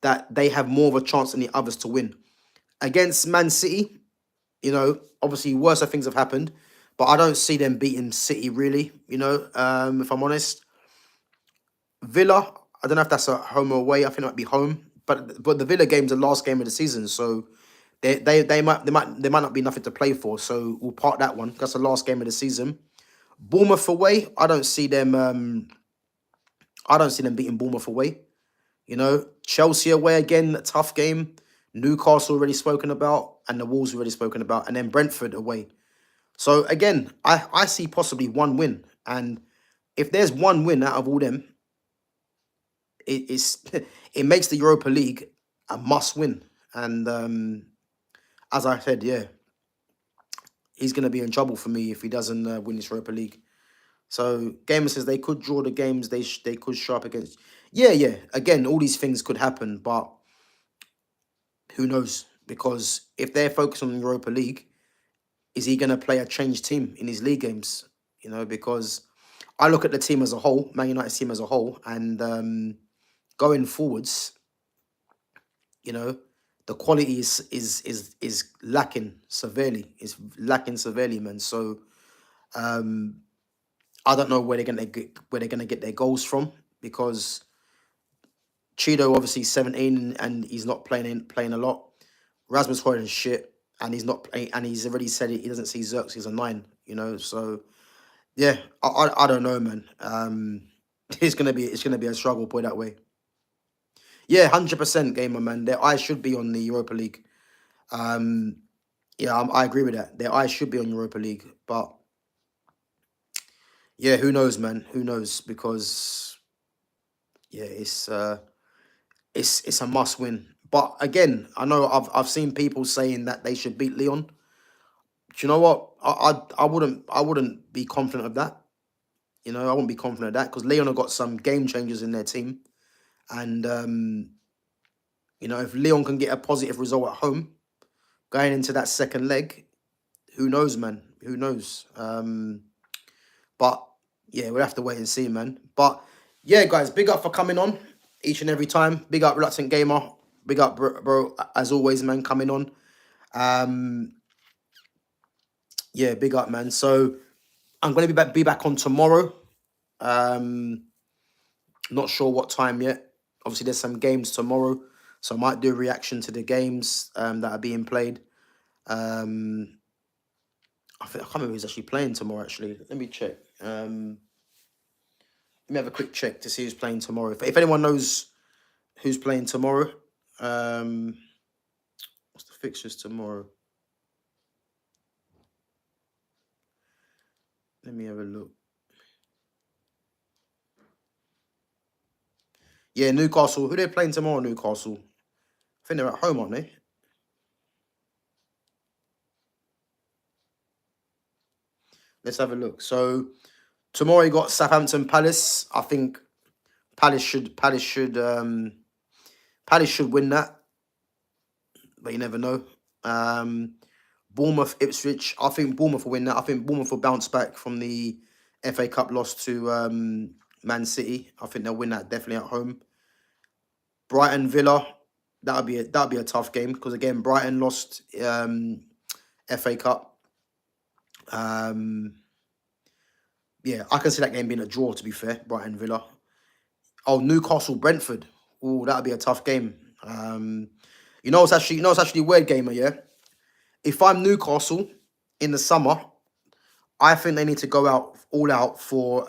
that they have more of a chance than the others to win. Against Man City, obviously worse things have happened, but I don't see them beating City really, if I'm honest. Villa, I don't know if that's a home or away. I think it might be home. But the Villa game's the last game of the season, so they might not be nothing to play for. So we'll park that one. That's the last game of the season. Bournemouth away, I don't see them. I don't see them beating Bournemouth away. You know, Chelsea away again, a tough game. Newcastle already spoken about, and the Wolves already spoken about, and then Brentford away. So again, I see possibly one win, and if there's one win out of all them, it's it makes the Europa League a must win. And as I said, yeah, he's going to be in trouble for me if he doesn't win this Europa League. So Gamer says they could draw the games they could show up against. Yeah, yeah. Again, all these things could happen, but who knows? Because if they're focused on the Europa League, is he going to play a changed team in his league games? You know, because I look at the team as a whole, Man United's team as a whole, and going forwards, you know, the quality is lacking severely. It's lacking severely, man. So I don't know where they're gonna get their goals from, because Cheeto obviously 17 and he's not playing a lot. Rasmus Højlund's shit and he's not playing, and he's already said he doesn't see Xerxes as a 9. You know, so yeah, I don't know, man. It's gonna be a struggle, put it that way. Yeah, 100% gamer, man. Their eyes should be on the Europa League. Yeah, I agree with that. Their eyes should be on Europa League, but yeah, who knows, man? Who knows? Because yeah, it's a must win. But again, I know I've seen people saying that they should beat Leon. Do you know what? I wouldn't be confident of that. You know, I wouldn't be confident of that because Leon have got some game changers in their team, and you know, if Leon can get a positive result at home going into that second leg, who knows, man? Who knows? But yeah, we'll have to wait and see, man. But yeah, guys, big up for coming on each and every time. Big up, Reluctant Gamer. Big up, bro, as always, man, coming on. Yeah, big up, man. So I'm going to be back on tomorrow. Not sure what time yet. Obviously, there's some games tomorrow, so I might do a reaction to the games that are being played. I can't remember who's actually playing tomorrow. Actually, let me check. Let me have a quick check to see who's playing tomorrow. If anyone knows who's playing tomorrow, what's the fixtures tomorrow? Let me have a look. Yeah, Newcastle. Who they playing tomorrow? Newcastle. I think they're at home, aren't they? Let's have a look. So tomorrow you got Southampton Palace. I think Palace should win that, but you never know. Bournemouth Ipswich. I think Bournemouth will win that. I think Bournemouth will bounce back from the FA Cup loss to Man City. I think they'll win that definitely at home. Brighton Villa. That'll be a tough game because again Brighton lost FA Cup. Yeah, I can see that game being a draw. To be fair, Brighton Villa. Oh, Newcastle Brentford. Oh, that'll be a tough game. It's actually a weird gamer. Yeah, if I'm Newcastle in the summer, I think they need to go all out for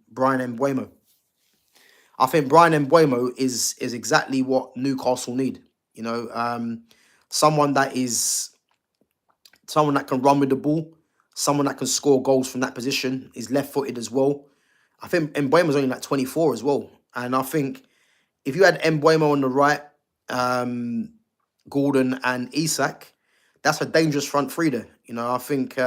Brian Mbeumo. I think Brian Mbeumo is exactly what Newcastle need. You know, someone that can run with the ball, someone that can score goals from that position. Is left-footed as well. I think Mbeumo's only like 24 as well, and I think if you had Mbeumo on the right, Gordon and Isak, that's a dangerous front three there. You know, I think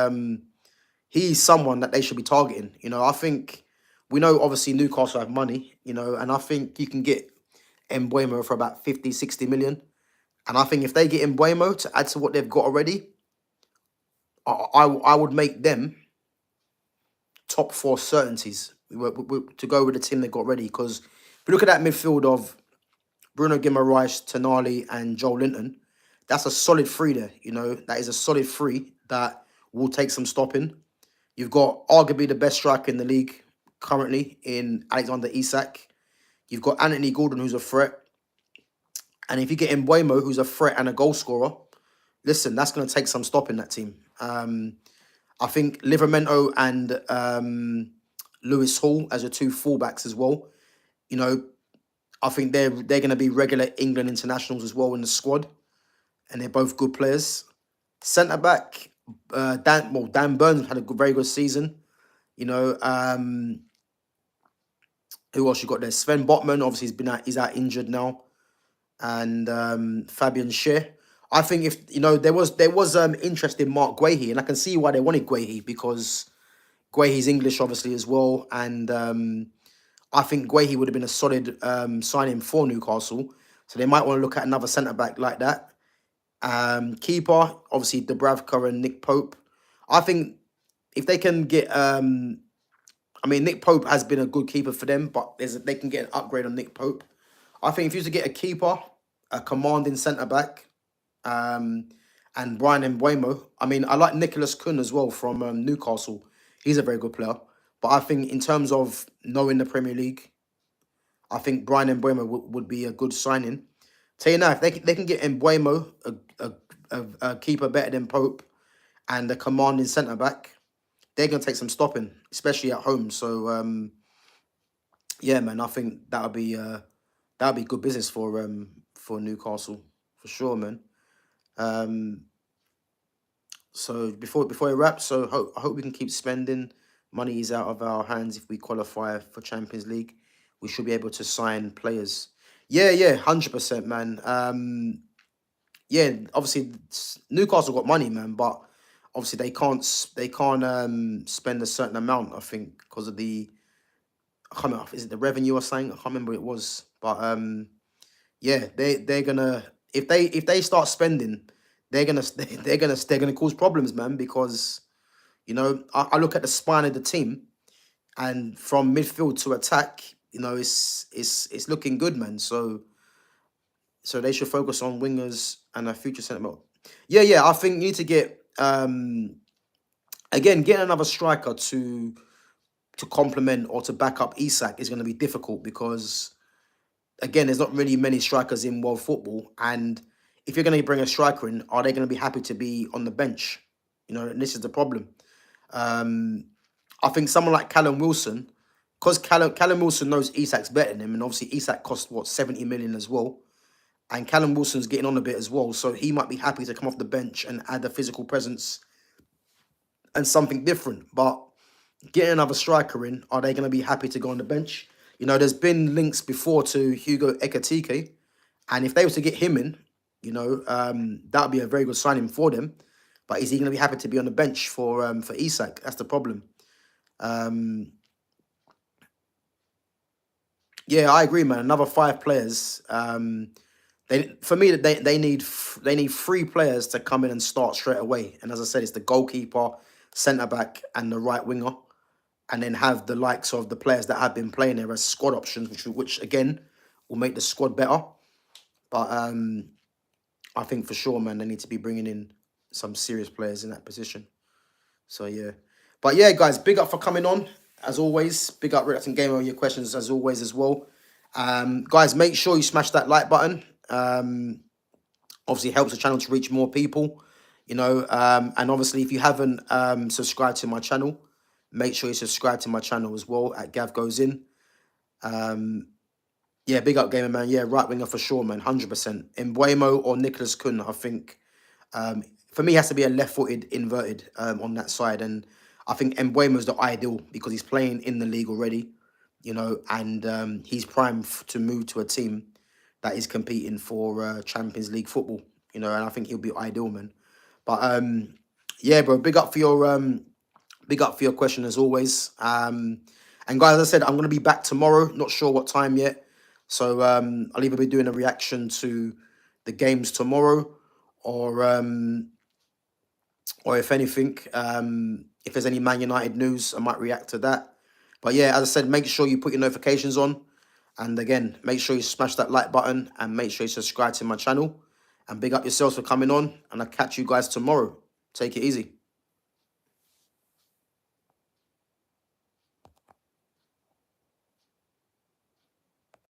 he's someone that they should be targeting. You know, I think we know obviously Newcastle have money, you know, and I think you can get Mbeumo for about 50, 60 million. And I think if they get Mbeumo to add to what they've got already, I would make them top 4 certainties to go with the team they got ready. Because if you look at that midfield of Bruno Guimaraes, Tonali, and Joel Linton, that's a solid 3 there. You know, that is a solid 3 that will take some stopping. You've got arguably the best striker in the league currently in Alexander Isak. You've got Anthony Gordon, who's a threat. And if you get Mbuemo, who's a threat and a goal scorer, listen, that's going to take some stopping that team. I think Livermento and Lewis Hall as your two fullbacks as well. You know, I think they're going to be regular England internationals as well in the squad, and they're both good players. Centre back, Dan Burns had a very good season. You know, who else you got there? Sven Botman, obviously he's out injured now, and Fabian Schär. I think if there was interest in Mark Guehi, and I can see why they wanted Guehi because Guehi's English obviously as well, and I think Guehi would have been a solid signing for Newcastle. So they might want to look at another centre back like that. Keeper, obviously Dubravka and Nick Pope. I think if they can get, Nick Pope has been a good keeper for them, but they can get an upgrade on Nick Pope. I think if you was to get a keeper, a commanding centre back, and Brian Mbuemo. I mean, I like Nicholas Kuhn as well from Newcastle. He's a very good player. But I think in terms of knowing the Premier League, I think Brian Mbuemo would be a good signing. Tell you now, if they can get Mbuemo, a keeper better than Pope, and a commanding centre back, they're gonna take some stopping, especially at home. So yeah, man, I think that'll be good business for Newcastle for sure, man. So before it wraps, so I hope we can keep spending. Money is out of our hands. If we qualify for Champions League, we should be able to sign players. Yeah, 100%, man. Yeah, obviously Newcastle got money, man, but obviously they can't spend a certain amount. I think because of the I can't remember, is it the revenue or something? I can't remember what it was, but yeah, they're gonna if they start spending, they're gonna cause problems, man, because I look at the spine of the team, and from midfield to attack, it's looking good, man. So they should focus on wingers and a future centre back. Yeah. I think you need to get again get another striker to complement or to back up Isak is going to be difficult because again, there's not really many strikers in world football, and if you're going to bring a striker in, are they going to be happy to be on the bench? And this is the problem. I think someone like Callum Wilson, because Callum Wilson knows Isak's better than him, and obviously Isak cost 70 million as well, and Callum Wilson's getting on a bit as well, so he might be happy to come off the bench and add a physical presence and something different. But getting another striker in, are they going to be happy to go on the bench? There's been links before to Hugo Ekitike, and if they were to get him in, that would be a very good signing for them. But is he going to be happy to be on the bench for Isak? That's the problem. Yeah, I agree, man. Another 5 players. They need 3 players to come in and start straight away. And as I said, it's the goalkeeper, centre back, and the right winger, and then have the likes of the players that have been playing there as squad options, which again will make the squad better. But I think for sure, man, they need to be bringing in some serious players in that position. So yeah, but yeah, guys, big up for coming on as always. Big up, reacting game on your questions as always as well. Guys, make sure you smash that like button. Obviously, helps the channel to reach more people. And obviously, if you haven't subscribed to my channel, make sure you subscribe to my channel as well at Gav Goes In. Yeah, big up gamer, man. Yeah, right winger for sure, man. 100%. Mbuemo or Nicholas Kuhn, I think. For me, has to be a left-footed inverted on that side, and I think Mbuemo is the ideal because he's playing in the league already, and he's primed to move to a team that is competing for Champions League football, and I think he'll be ideal, man. But yeah, bro, big up for your question as always. And guys, as I said, I'm gonna be back tomorrow. Not sure what time yet, so I'll either be doing a reaction to the games tomorrow, or if anything, if there's any Man United news, I might react to that. But yeah, as I said, make sure you put your notifications on. And again, make sure you smash that like button and make sure you subscribe to my channel. And big up yourselves for coming on. And I'll catch you guys tomorrow. Take it easy.